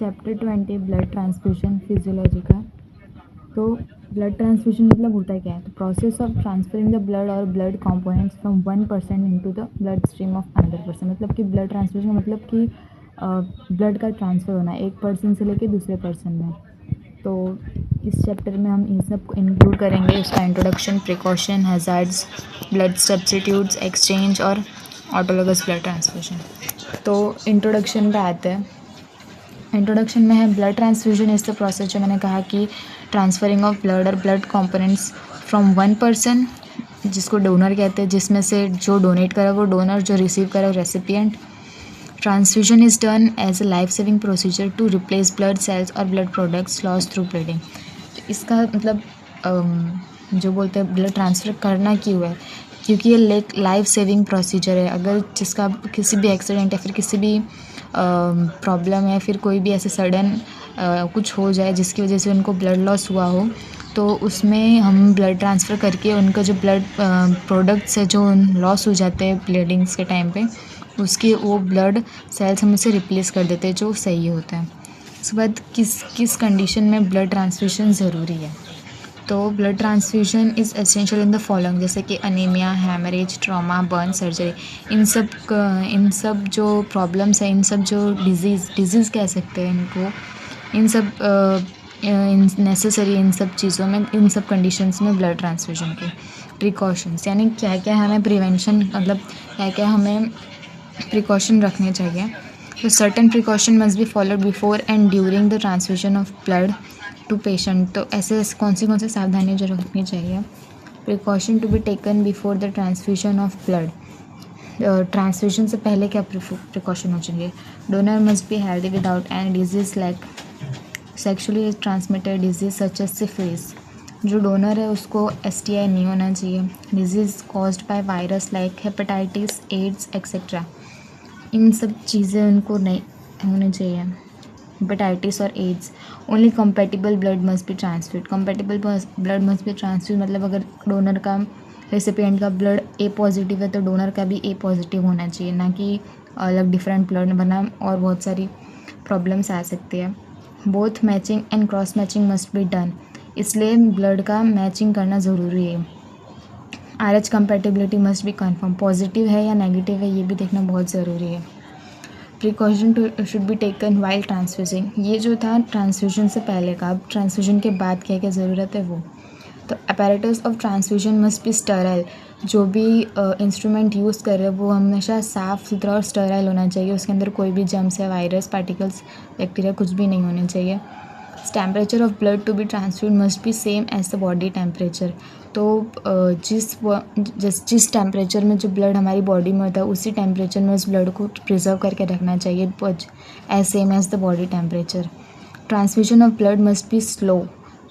Chapter 20 blood transfusion physiology का। तो blood transfusion मतलब होता क्या है? तो process of transferring the blood और blood components from one person into the blood stream of another person. मतलब कि ब्लड ट्रांसफ्यूजन मतलब कि ब्लड का ट्रांसफ़र होना एक पर्सन से लेके दूसरे पर्सन में। तो इस चैप्टर में हम इन सब को इंक्लूड करेंगे, उसका introduction, precaution, hazards, blood substitutes, exchange और ऑटोलोगस ब्लड ट्रांसफ्यूजन। तो इंट्रोडक्शन पे आते हैं। इंट्रोडक्शन में है blood transfusion is the process, जो मैंने कहा कि ट्रांसफरिंग ऑफ ब्लड और blood components from one person, जिसको डोनर कहते हैं, जिसमें से जो डोनेट करा वो डोनर, जो रिसीव करा वो recipient. Transfusion is done as a life saving procedure to replace blood cells और blood products loss through bleeding. इसका मतलब जो बोलते हैं ब्लड ट्रांसफ़र करना क्यों है, क्योंकि ये लाइफ सेविंग प्रोसीजर है। अगर जिसका किसी भी एक्सीडेंट या फिर किसी भी प्रॉब्लम है, फिर कोई भी ऐसे सडन कुछ हो जाए जिसकी वजह से उनको ब्लड लॉस हुआ हो, तो उसमें हम ब्लड ट्रांसफ़र करके उनका जो ब्लड प्रोडक्ट्स है जो लॉस हो जाते हैं ब्लीडिंग्स के टाइम पे, उसके वो ब्लड सेल्स हम उसे रिप्लेस कर देते हैं जो सही होता है। उसके बाद किस कंडीशन में ब्लड ट्रांसफ्यूजन ज़रूरी है? तो blood transfusion is essential in the following, जैसे कि anaemia, haemorrhage, trauma, burn, surgery. इन सब जो प्रॉब्लम्स हैं, इन सब जो डिजीज़ कह सकते हैं इनको, इन सब नेसेसरी, इन सब चीज़ों में, इन सब कंडीशंस में ब्लड ट्रांसफ्यूजन के प्रिकॉशंस, यानी क्या क्या हमें प्रिवेंशन, मतलब क्या क्या हमें प्रिकॉशन रखने चाहिए। तो certain precaution must be followed before and during the transfusion of blood to patient. तो ऐसे कौन सी सावधानियाँ जो रखनी चाहिए? Precaution to be taken before the transfusion of blood. Transfusion से पहले क्या प्रिकॉशन हो चाहिए? Donor must be healthy without any disease like sexually transmitted disease such as syphilis. जो डोनर है उसको STI नहीं होना चाहिए। Disease caused by virus like hepatitis, ads etcetera, इन सब चीज़ें उनको नहीं होनी चाहिए। हेपेटाइटिस और AIDS. Only compatible blood must be transfused. Compatible blood must be transfused मतलब अगर डोनर का, रेसिपिएंट का ब्लड A पॉजिटिव है तो डोनर का भी A पॉजिटिव होना चाहिए, ना कि अलग डिफरेंट ब्लड बना और बहुत सारी प्रॉब्लम्स आ सकती है। Both matching and cross matching must be done, इसलिए ब्लड का मैचिंग करना ज़रूरी है। RH compatibility must be confirm, positive है या नेगेटिव है ये भी देखना बहुत ज़रूरी है। Precaution should be taken while transfusing, ये जो था ट्रांसफ्यूजन से पहले का। अब ट्रांसफ्यूजन के बाद क्या क्या ज़रूरत है वो। तो apparatus of transfusion must be Sterlite, जो भी इंस्ट्रूमेंट यूज़ कर रहे हैं वो हमेशा साफ़ सुथरा और स्टराइल होना चाहिए, उसके अंदर कोई भी जर्म्स या वायरस, पार्टिकल्स, बैक्टीरिया कुछ भी नहीं होने चाहिए। Temperature of blood to be transfused must be same as the body temperature. तो जिस टेम्परेचर में जो ब्लड हमारी बॉडी में होता है उसी टेम्परेचर में उस ब्लड को प्रिजर्व करके रखना चाहिए, as same as the body temperature. Transfusion of blood must be slow,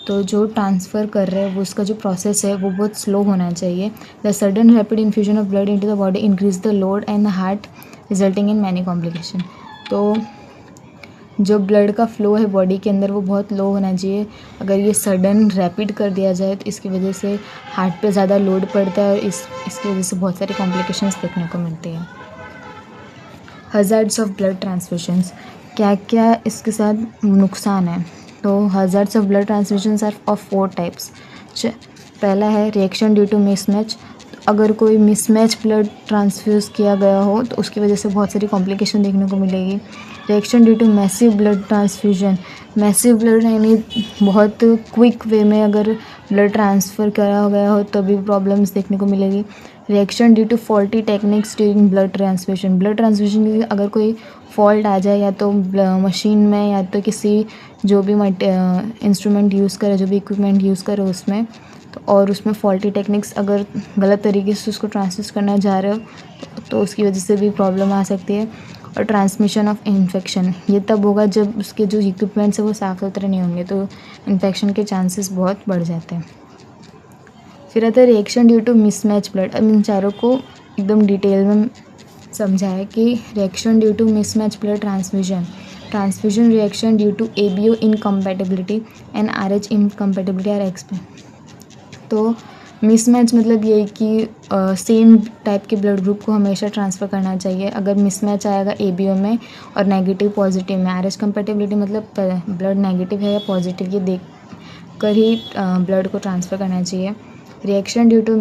तो जो ट्रांसफ़र कर रहे हैं वो उसका जो प्रोसेस है वो बहुत स्लो होना चाहिए। The sudden rapid infusion of blood into the body increase the load and the heart resulting in many complication. तो जो ब्लड का फ़्लो है बॉडी के अंदर वो बहुत लो होना चाहिए। अगर ये सडन रैपिड कर दिया जाए तो इसकी वजह से हार्ट पे ज़्यादा लोड पड़ता है और इसकी वजह से बहुत सारी कॉम्प्लिकेशंस देखने को मिलती हैं। हज़ार्ड्स ऑफ ब्लड ट्रांसफ्यूजन्स, क्या क्या इसके साथ नुकसान है? तो hazards of blood transfusions are of 4 types. पहला है रिएक्शन ड्यू टू मिसमैच, अगर कोई मिसमैच ब्लड ट्रांसफ्यूज़ किया गया हो तो उसकी वजह से बहुत सारी कॉम्प्लिकेशन देखने को मिलेगी। Reaction due to massive blood transfusion, massive blood यानी बहुत क्विक वे में अगर ब्लड ट्रांसफ़र करा गया हो तो भी प्रॉब्लम्स देखने को मिलेगी। Reaction due to faulty techniques during blood transfusion की अगर कोई फॉल्ट आ जाए, या तो मशीन में या तो किसी जो भी इंस्ट्रूमेंट यूज़ करे, जो भी इक्विपमेंट यूज़ करे उसमें, तो और उसमें फॉल्टी टेक्निक्स अगर गलत तरीके से उसको ट्रांसफ्यूज़ करना जा रहे हो तो उसकी वजह से भी प्रॉब्लम आ सकती है। और ट्रांसमिशन ऑफ इन्फेक्शन, ये तब होगा जब उसके जो इक्विपमेंट्स है वो साफ़ सुथरे नहीं होंगे, तो इन्फेक्शन के चांसेस बहुत बढ़ जाते हैं। फिर आता है reaction due to mismatch blood. अब इन चारों को एकदम डिटेल में समझा है कि reaction due to mismatch blood transfusion reaction due to ABO incompatibility and RH incompatibility are explain. तो मिसमैच मतलब ये कि सेम टाइप के ब्लड ग्रुप को हमेशा ट्रांसफ़र करना चाहिए। अगर मिसमैच आएगा एबीओ में और नेगेटिव पॉजिटिव में, आरएच कंपैटिबिलिटी मतलब ब्लड नेगेटिव है या पॉजिटिव, ये देख कर ही ब्लड को ट्रांसफ़र करना चाहिए। Reaction due to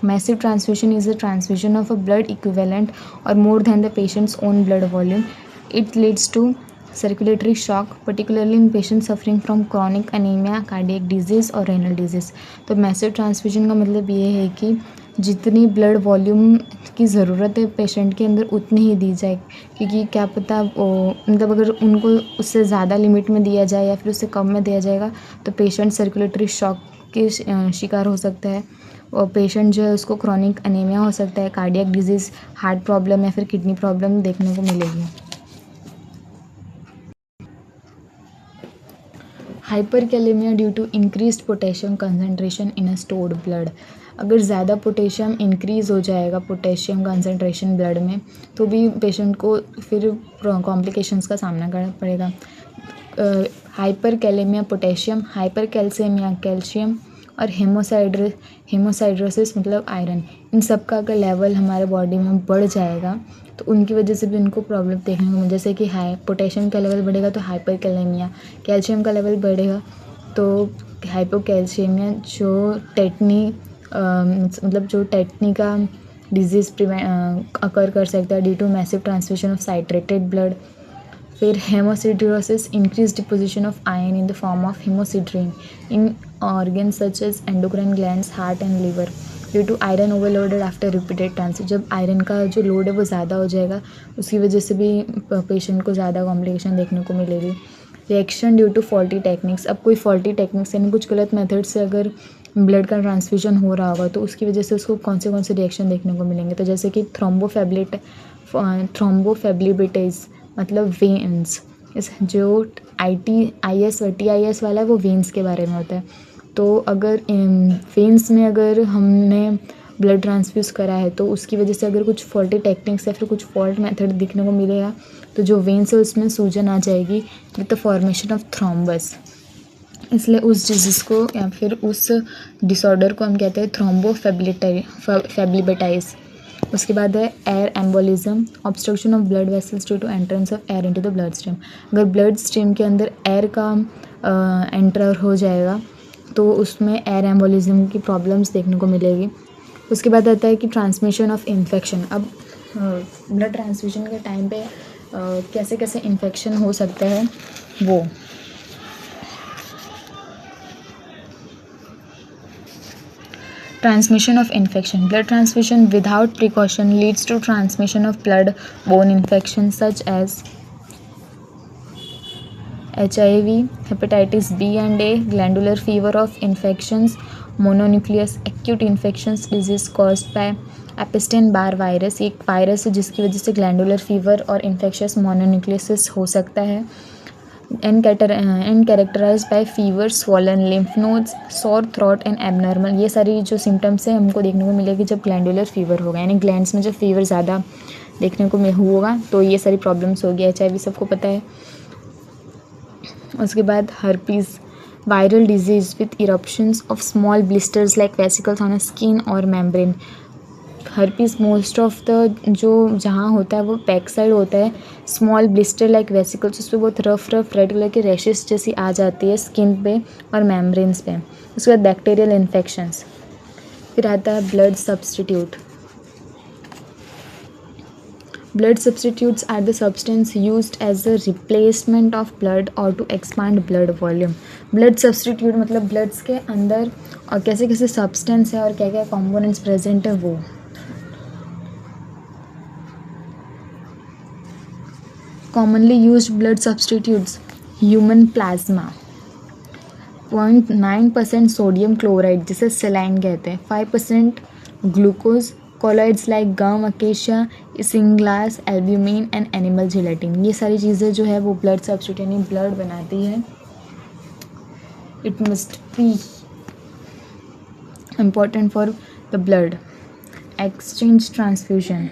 massive transfusion is a transfusion of a blood equivalent or more than the patient's own blood volume. It leads to circulatory shock, particularly in patients suffering from chronic anemia, cardiac disease और renal disease. तो massive transfusion का मतलब ये है कि जितनी blood volume की ज़रूरत है पेशेंट के अंदर उतनी ही दी जाए, क्योंकि क्या पता मतलब अगर उनको उससे ज़्यादा लिमिट में दिया जाए या फिर उससे कम में दिया जाएगा तो पेशेंट सर्कुलेटरी शॉक के शिकार हो सकता है और पेशेंट जो है उसको क्रॉनिक अनीमिया हो सकता है, कार्डियक डिजीज़, हार्ट प्रॉब्लम या फिर किडनी प्रॉब्लम देखने को मिलेगी। Hyperkalaemia due to increased potassium concentration in a stored blood. अगर ज़्यादा पोटेशियम इंक्रीज़ हो जाएगा पोटेशियम कंसंट्रेशन ब्लड में तो भी पेशेंट को फिर कॉम्प्लिकेशंस का सामना करना पड़ेगा। हाइपरकैलेमिया पोटेशियम, हाइपरकैल्सीमिया कैल्शियम और हेमोसाइड्रोसिस मतलब आयरन, इन सब का अगर लेवल हमारे बॉडी में बढ़ जाएगा तो उनकी वजह से भी उनको प्रॉब्लम देखने को मिले, जैसे कि हाई पोटेशियम का लेवल बढ़ेगा तो हाइपरकैलेमिया, कैल्शियम का लेवल बढ़ेगा तो हाइपोकैल्शियमिया, जो टेटनी का डिजीज़ अकर कर सकता है due to massive transfusion of citrated blood. फिर haemosiderosis, increase deposition of iron in the form of haemosiderin in organs such as endocrine glands, heart and liver due to iron overloaded after repeated transfusion. जब iron का जो load है वो ज़्यादा हो जाएगा उसकी वजह से भी पेशेंट को ज़्यादा कॉम्प्लिकेशन देखने को मिलेगी। Reaction due to faulty techniques, अब कोई फॉल्टी टेक्निक्स यानी कुछ गलत मेथड से अगर ब्लड का ट्रांसफ्यूजन हो रहा होगा तो उसकी वजह से उसको कौन से रिएक्शन देखने को मिलेंगे, तो जैसे कि थ्रोम्बोफेब्लिबिटाइज मतलब वेन्स, इस जो IS और TIS वाला है वो वेन्स के बारे में होता है। तो अगर वेन्स में अगर हमने ब्लड ट्रांसफ्यूज़ करा है तो उसकी वजह से अगर कुछ फॉल्टी टेक्निक्स या फिर कुछ फॉल्ट मेथड दिखने को मिलेगा तो जो वेन्स है उसमें सूजन आ जाएगी with the formation of thrombus, इसलिए उस डिजीज़ को या फिर उस डिसऑर्डर को हम कहते हैं थ्रोम्बोफेब्लिबिटाइज। उसके बाद है air embolism, obstruction of blood vessels due to entrance of air into the blood stream. अगर ब्लड स्ट्रीम के अंदर एयर का एंटर हो जाएगा तो उसमें एयर एम्बोलिज्म की प्रॉब्लम्स देखने को मिलेगी। उसके बाद आता है कि ट्रांसमिशन ऑफ इन्फेक्शन। अब ब्लड ट्रांसफ्यूजन के टाइम पे कैसे कैसे इन्फेक्शन हो सकता है वो Transmission of infection. Blood transfusion without precaution leads to transmission of blood-borne infections such as HIV, hepatitis B and A, glandular fever of infections, mononucleous acute infections, disease caused by Epstein-Barr virus। एक virus है जिसकी वजह से glandular fever और infectious मोनोन्यूक्लियसिस हो सकता है। and characterized by fever, swollen lymph nodes, sore throat and abnormal। ये सारी जो सिम्टम्स है हमको देखने को मिलेगी जब ग्लैंडुलर फीवर होगा, यानी ग्लैंड्स में जब फीवर ज़्यादा देखने को होगा तो ये सारी प्रॉब्लम्स होगी। HIV सबको पता है। उसके बाद herpes, viral disease with eruptions of small blisters like vesicles on skin और membrane. Herpes most of the जो जहाँ होता है वो बैक साइड होता है, स्मॉल ब्लिस्टर लाइक वेसिकल्स, उस पर बहुत रफ रेड कलर के रैशेस जैसी आ जाती है स्किन पे और मेम्ब्रेन्स पे। उसके बाद बैक्टीरियल इन्फेक्शंस। फिर आता है blood substitute. Blood substitutes are the substance used as a replacement of blood or to expand blood volume। blood substitute मतलब ब्लड्स के अंदर और कैसे कैसे सब्सटेंस है और क्या क्या कंपोनेंट्स प्रेजेंट है वो। commonly used blood substitutes, human plasma, 0.9% sodium chloride जिसे सेलाइन कहते हैं, 5% glucose, colloids like gum, acacia, isinglass, albumin and animal gelatin. ये सारी चीज़ें जो है वो ब्लड सब्स्टिट्यूट यानी ब्लड बनाती है। It must be important for the blood. Exchange transfusion.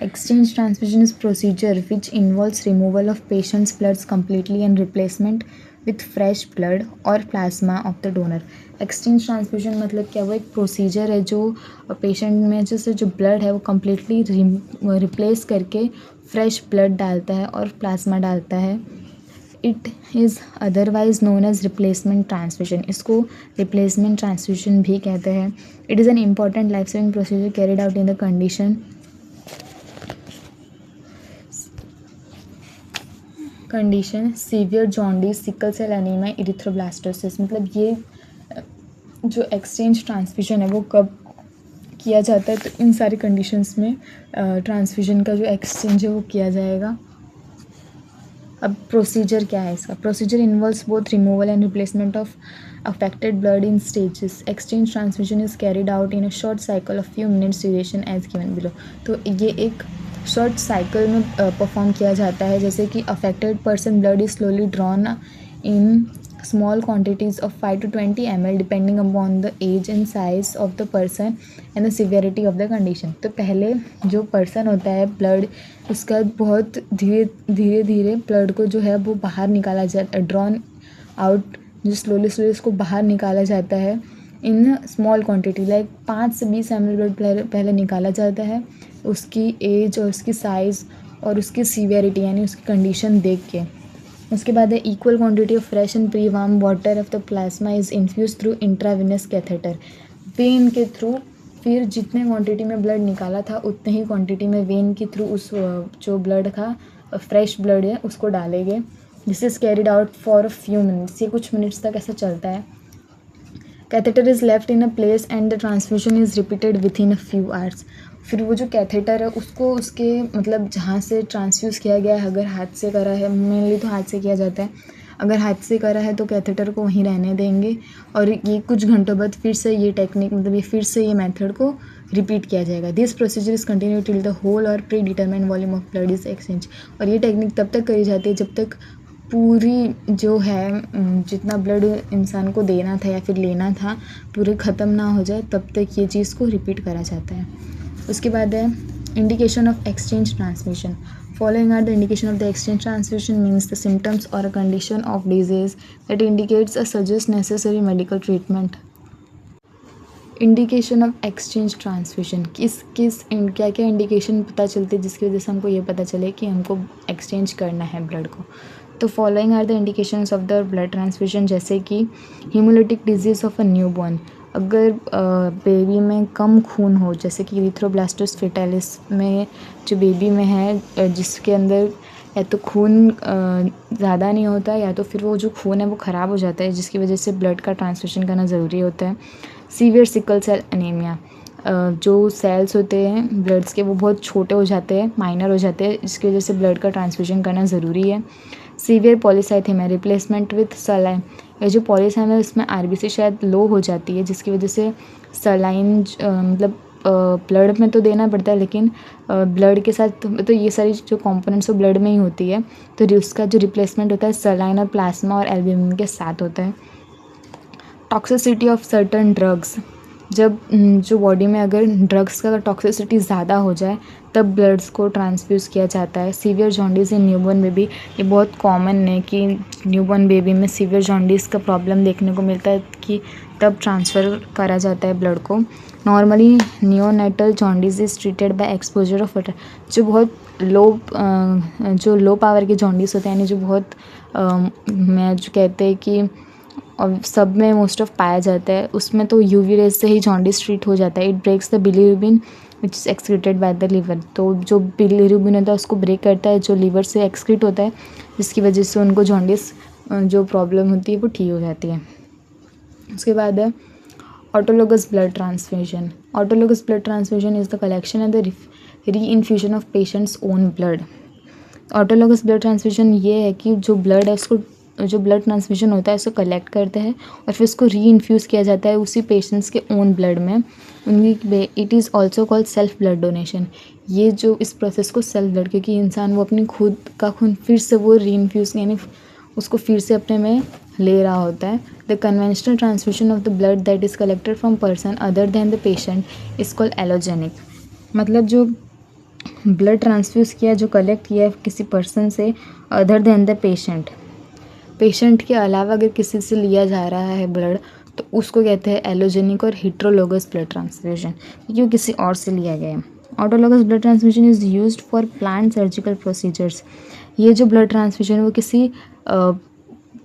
Exchange transfusion is procedure which involves removal of patient's bloods completely and replacement with fresh blood or plasma of the donor। Exchange transfusion मतलब क्या, वो एक procedure है जो patient में जैसे जो blood है वो कम्प्लीटली रिप्लेस करके फ्रेश ब्लड डालता है और प्लाज्मा डालता है। It is otherwise known as replacement transfusion, इसको रिप्लेसमेंट ट्रांसफ्यूजन भी कहते हैं। It is an important life saving procedure carried out in the condition severe jaundice, sickle cell anaemia, erythroblastosis. मतलब ये जो एक्सचेंज ट्रांसफ्यूजन है वो कब किया जाता है, तो इन सारी कंडीशंस में ट्रांसफ्यूजन का जो एक्सचेंज है वो किया जाएगा। अब प्रोसीजर क्या है इसका, procedure involves both removal and replacement of affected blood in stages. Exchange transfusion is carried out in a short cycle of few minutes duration as given below. तो ये एक शॉर्ट साइकिल में परफॉर्म किया जाता है, जैसे कि affected person blood is slowly drawn in small quantities of 5 to 20 ml depending upon the age and size of the person and the severity of the condition। तो पहले जो पर्सन होता है ब्लड, उसका बहुत धीरे धीरे ब्लड को जो है वो बाहर निकाला जाता है, ड्रॉन आउट, जो स्लोली उसको बाहर निकाला जाता है इन स्मॉल क्वांटिटी, लाइक 5 से 20 ml ब्लड पहले निकाला जाता है। उसकी एज और उसकी साइज़ और उसकी सीवियरिटी यानी उसकी कंडीशन देख के। उसके बाद है equal quantity of fresh and pre warm water of the plasma is infuse through intravenous catheter. Vein के थ्रू फिर जितने क्वांटिटी में ब्लड निकाला था उतने ही क्वांटिटी में वेन के थ्रू उस जो ब्लड का फ्रेश ब्लड है उसको डालेंगे। This is carried out for a few minutes, ये कुछ मिनट्स तक ऐसा चलता है। Catheter is left in a place and the transfusion is repeated with in a few hours. फिर वो जो कैथेटर है उसको उसके मतलब जहाँ से ट्रांसफ्यूज़ किया गया है, अगर हाथ से करा है, मेनली तो हाथ से किया जाता है, अगर हाथ से करा है तो कैथेटर को वहीं रहने देंगे और ये कुछ घंटों बाद फिर से ये टेक्निक मतलब ये फिर से ये मेथड को रिपीट किया जाएगा। This procedure is continue till the whole और predetermined volume of blood is exchange. और ये टेक्निक तब तक करी जाती है जब तक पूरी जो है जितना ब्लड इंसान को देना था या फिर लेना था पूरे ख़त्म ना हो जाए, तब तक ये चीज़ को रिपीट करा जाता है। उसके बाद है indication of exchange transmission. Following are the indication of the exchange transmission means the symptoms और a condition of disease that indicates a suggest necessary medical treatment. Indication of exchange transfusion, क्या क्या indication पता चलती है जिसकी वजह से हमको ये पता चले कि हमको एक्सचेंज करना है ब्लड को। तो following are the indications of the blood transfusion, जैसे कि haemolytic disease of a newborn, अगर बेबी में कम खून हो, जैसे कि इरिथ्रोब्लास्टोस फेटालिस में जो बेबी में है जिसके अंदर या तो खून ज़्यादा नहीं होता या तो फिर वो जो खून है वो ख़राब हो जाता है, जिसकी वजह से ब्लड का ट्रांसफ्यूजन करना ज़रूरी होता है। सीवियर सिकल सेल एनीमिया, जो सेल्स होते हैं ब्लड्स के वो बहुत छोटे हो जाते हैं, माइनर हो जाते हैं, जिसकी वजह से ब्लड का ट्रांसफ्यूजन करना ज़रूरी है। Severe polycythaemia, replacement with saline, ये जो पॉलीसाइम है उसमें आरबीसी शायद लो हो जाती है, जिसकी वजह से सलाइन मतलब ब्लड में तो देना पड़ता है, लेकिन ब्लड के साथ तो ये सारी जो कंपोनेंट्स वो ब्लड में ही होती है, तो उसका जो रिप्लेसमेंट होता है सलाइन और प्लाज्मा और एल्ब्यूमिन के साथ होता है। टॉक्सिसिटी ऑफ सर्टन ड्रग्स, जब जो बॉडी में अगर ड्रग्स का टॉक्सिसिटी ज़्यादा हो जाए तब ब्लड्स को ट्रांसफ्यूज़ किया जाता है। Severe jaundice in newborn baby, ये बहुत कॉमन है कि न्यूबॉर्न बेबी में सीवियर जॉन्डिस का प्रॉब्लम देखने को मिलता है कि तब ट्रांसफ़र करा जाता है ब्लड को। Normally neonatal jaundice is treated by exposure of water, जो बहुत लो पावर के जॉन्डिस होते हैं, यानी जो बहुत मैं जो कहते हैं कि और सब में मोस्ट ऑफ पाया जाता है, उसमें तो यूवी रेज से ही जॉन्डिस ट्रीट हो जाता है। It breaks the bilirubin which is excreted by the liver, तो जो बिलीरुबिन होता है उसको ब्रेक करता है जो लिवर से एक्सक्रीट होता है, जिसकी वजह से उनको जॉन्डिस जो प्रॉब्लम होती है वो ठीक हो जाती है। उसके बाद है autologous blood transfusion. Autologous blood transfusion is the collection and the reinfusion of patient's own blood. Autologous blood transfusion ये है कि जो ब्लड है उसको जो ब्लड ट्रांसफ्यूजन होता है उसको कलेक्ट करते हैं और फिर उसको री इन्फ्यूज़ किया जाता है उसी पेशेंट्स के ओन ब्लड में उनकी। It is also called self blood donation. ये जो इस प्रोसेस को सेल्फ ब्लड, क्योंकि इंसान वो अपनी खुद का खून फिर से वो री इन्फ्यूज़ यानी उसको फिर से अपने में ले रहा होता है। The conventional transfusion of the blood that is collected from person other than the patient is called allogeneic. मतलब जो ब्लड ट्रांसफ्यूज़ किया जो कलेक्ट किया है किसी पर्सन से अदर दैन द पेशेंट के अलावा अगर किसी से लिया जा रहा है ब्लड तो उसको कहते हैं एलोजेनिक और हेट्रोलोगस ब्लड ट्रांसफ्यूजन, क्योंकि वो किसी और से लिया गया है। Autologous blood transfusion is used for planned surgical procedures. ये जो ब्लड ट्रांसफ्यूजन वो किसी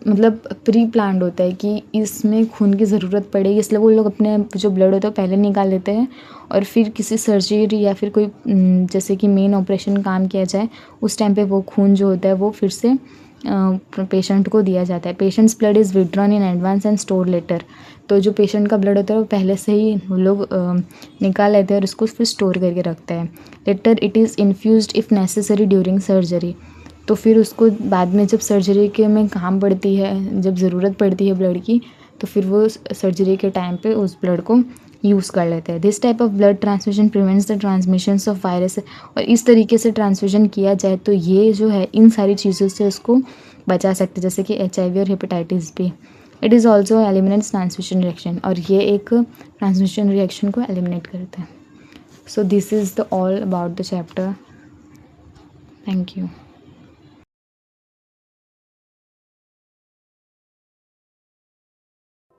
मतलब प्री प्लान्ड होता है कि इसमें खून की ज़रूरत पड़ेगी, इसलिए वो लोग अपने जो ब्लड होता है पहले निकाल लेते हैं और फिर किसी सर्जरी या फिर कोई जैसे कि मेन ऑपरेशन काम किया जाए उस टाइम पे वो खून जो होता है वो फिर से पेशेंट को दिया जाता है। Patient's blood is withdrawn in advance and store later. तो जो पेशेंट का ब्लड होता है वो पहले से ही वो लोग निकाल लेते हैं और उसको फिर स्टोर करके रखते हैं। Later it is infused if necessary during surgery. तो फिर उसको बाद में जब सर्जरी के में काम पड़ती है, जब ज़रूरत पड़ती है ब्लड की, तो फिर वो सर्जरी के टाइम पे उस ब्लड को यूज़ कर लेते हैं। This type of blood transfusion prevents the transmissions of virus. और इस तरीके से ट्रांसफ्यूजन किया जाए तो ये जो है इन सारी चीज़ों से उसको बचा सकते हैं, जैसे कि HIV और hepatitis B. It is also eliminates transmission reaction, और ये एक ट्रांसमिशन रिएक्शन को एलिमिनेट करता है। So this is the all about the chapter. Thank you.